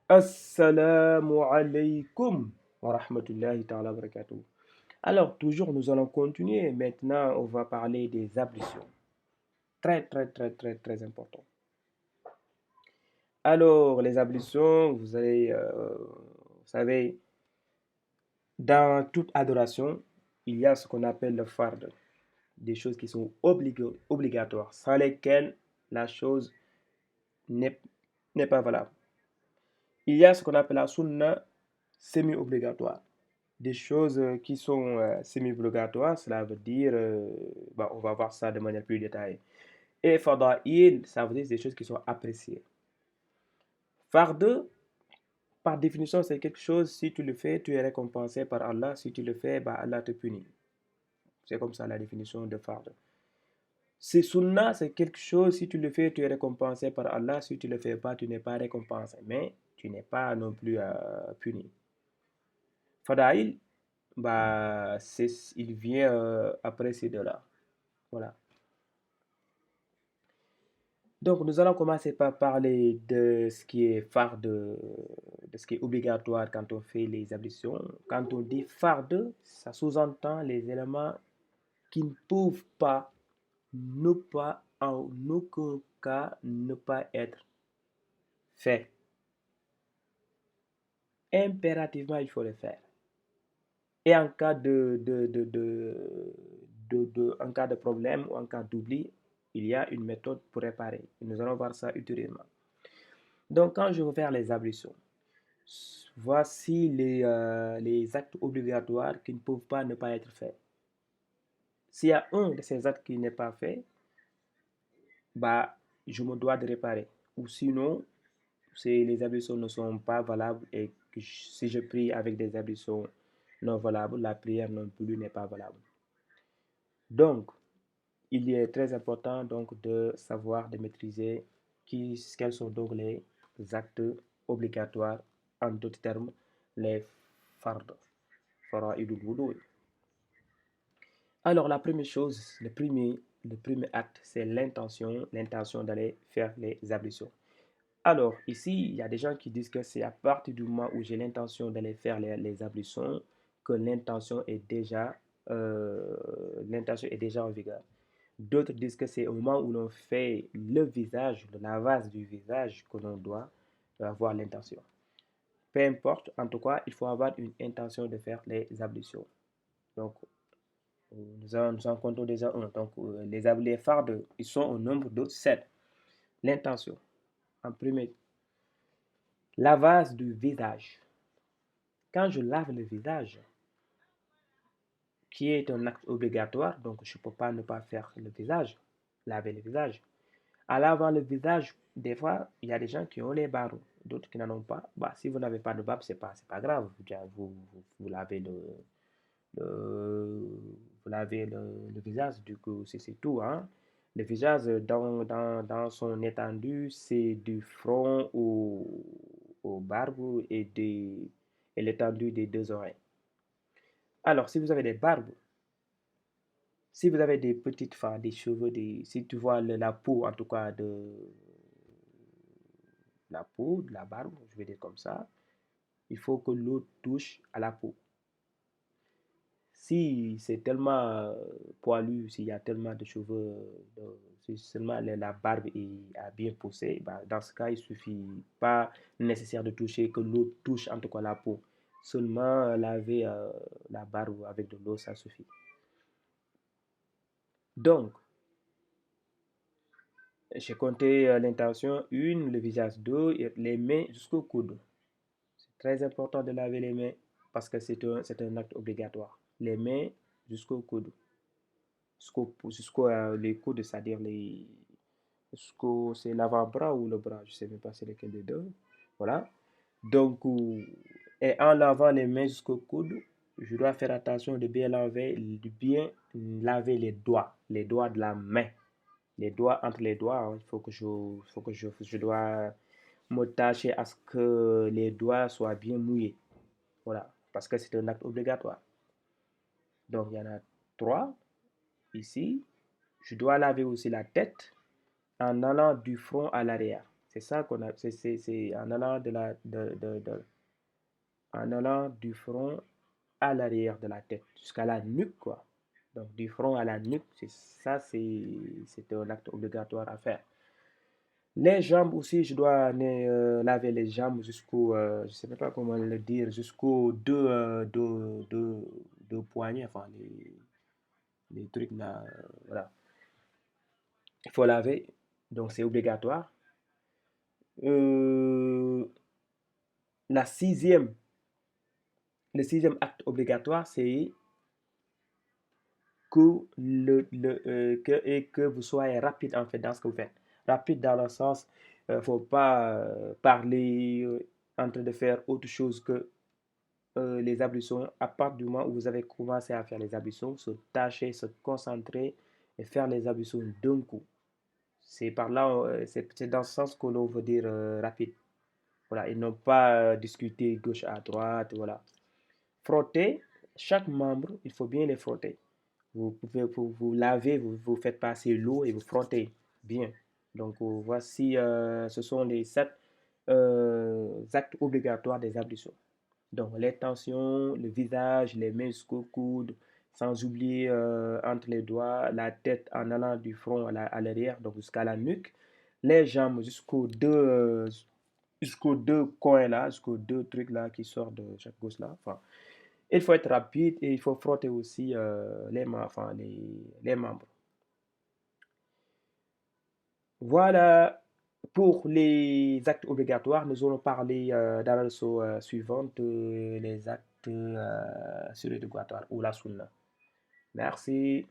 Assalamu alaikum wa rahmatullahi ta'ala wa barakatuh. Alors, toujours, nous allons continuer. Maintenant, on va parler des ablutions. Très, très, très, très, très important. Alors, les ablutions, vous savez, dans toute adoration, il y a ce qu'on appelle le fard, des choses qui sont obligatoires, sans lesquelles la chose n'est n'est pas valable. Il y a ce qu'on appelle la sunna semi-obligatoire. Des choses qui sont semi-obligatoires, cela veut dire, on va voir ça de manière plus détaillée. Et fada'il, ça veut dire des choses qui sont appréciées. Farde, par définition, c'est quelque chose, si tu le fais, tu es récompensé par Allah. Si tu le fais, Allah te punit. C'est comme ça la définition de farde. C'est sunna, c'est quelque chose, si tu le fais, tu es récompensé par Allah. Si tu ne le fais pas, tu n'es pas récompensé. Mais tu n'es pas non plus puni. Fada'il, il vient après ces deux-là. Voilà. Donc, nous allons commencer par parler de ce qui est de ce qui est obligatoire quand on fait les ablutions. Quand on dit farde, ça sous-entend les éléments qui ne peuvent pas, ne pas, en aucun cas, ne pas être faits. Impérativement, il faut le faire. Et en cas en cas de problème ou en cas d'oubli, il y a une méthode pour réparer. Nous allons voir ça ultérieurement. Donc, quand je veux faire les ablutions, voici les actes obligatoires qui ne peuvent pas ne pas être faits. S'il y a un de ces actes qui n'est pas fait, je me dois de réparer. Ou sinon, si les ablutions ne sont pas valables et que si je prie avec des ablutions non valables, la prière non plus n'est pas valable. Donc, il est très important donc de savoir, de maîtriser quels sont donc les actes obligatoires, en d'autres termes, les fard, fara'idul wudu. Alors, la première chose, le premier acte, c'est l'intention d'aller faire les ablutions. Alors, ici, il y a des gens qui disent que c'est à partir du moment où j'ai l'intention d'aller faire les ablutions que l'intention est déjà en vigueur. D'autres disent que c'est au moment où l'on fait le visage, le lavage du visage, que l'on doit avoir l'intention. Peu importe, en tout cas, il faut avoir une intention de faire les ablutions. Donc, nous en comptons déjà un. Donc, les fardes, ils sont au nombre de 7. L'intention. En premier, lavage du visage. Quand je lave le visage, qui est un acte obligatoire, donc je ne peux pas ne pas faire le visage, laver le visage. En lavant le visage, des fois, il y a des gens qui ont les barbes, d'autres qui n'en ont pas. Si vous n'avez pas de barbe, c'est pas grave. Vous lavez le, vous lavez le visage, du coup, c'est tout. Hein. Le visage, dans son étendue, c'est du front au barbe et l'étendue des deux oreilles. Alors, si vous avez des barbes, si vous avez des petites fins, des cheveux, si tu vois la peau, en tout cas, de la barbe, je vais dire comme ça, il faut que l'eau touche à la peau. Si c'est tellement poilu, s'il y a tellement de cheveux, si seulement la barbe a bien poussé, dans ce cas, il suffit pas nécessaire de toucher, que l'eau touche en tout cas la peau. Seulement laver la barbe avec de l'eau, ça suffit. Donc, j'ai compté l'intention, une, le visage, deux, et les mains jusqu'au coude. C'est très important de laver les mains parce que c'est un acte obligatoire. Les mains jusqu'au coude. Jusqu'au les coudes, c'est-à-dire c'est l'avant-bras ou le bras, je ne sais même pas c'est lequel des deux. Voilà. Donc, et en lavant les mains jusqu'au coude, je dois faire attention de bien laver les doigts de la main. Les doigts entre les doigts, hein, il faut que je dois me tâcher à ce que les doigts soient bien mouillés. Voilà, parce que c'est un acte obligatoire. Donc, il y en a 3 ici. Je dois laver aussi la tête en allant du front à l'arrière. C'est ça qu'on a, c'est en allant en allant du front à l'arrière de la tête, jusqu'à la nuque, quoi. Donc, du front à la nuque, c'est ça, c'est un acte obligatoire à faire. Les jambes aussi, je dois laver les jambes jusqu'au, je sais même pas comment le dire, jusqu'aux deux poignets, enfin, les trucs là, voilà. Il faut laver, donc c'est obligatoire. Euh, la sixième, le sixième acte obligatoire, c'est que vous soyez rapide en fait dans ce que vous faites. Rapide dans le sens, il ne faut pas parler en train de faire autre chose que les ablutions. À partir du moment où vous avez commencé à faire les ablutions, se tâcher, se concentrer et faire les ablutions d'un coup. C'est par là, c'est dans ce sens que l'on veut dire rapide. Voilà, et non pas discuter gauche à droite, voilà. Frotter chaque membre, il faut bien les frotter. Vous pouvez vous laver, vous faites passer l'eau et vous frottez bien. Donc voici, ce sont les 7 actes obligatoires des ablutions. Donc les tensions, le visage, les mains jusqu'au coude, sans oublier entre les doigts, la tête en allant du front à l'arrière, donc jusqu'à la nuque, les jambes jusqu'aux deux coins là, jusqu'aux deux trucs là qui sortent de chaque gauche là. Enfin, il faut être rapide et il faut frotter aussi les membres. Voilà pour les actes obligatoires. Nous allons parler dans la leçon suivante les actes surérogatoires ou la sunna. Merci.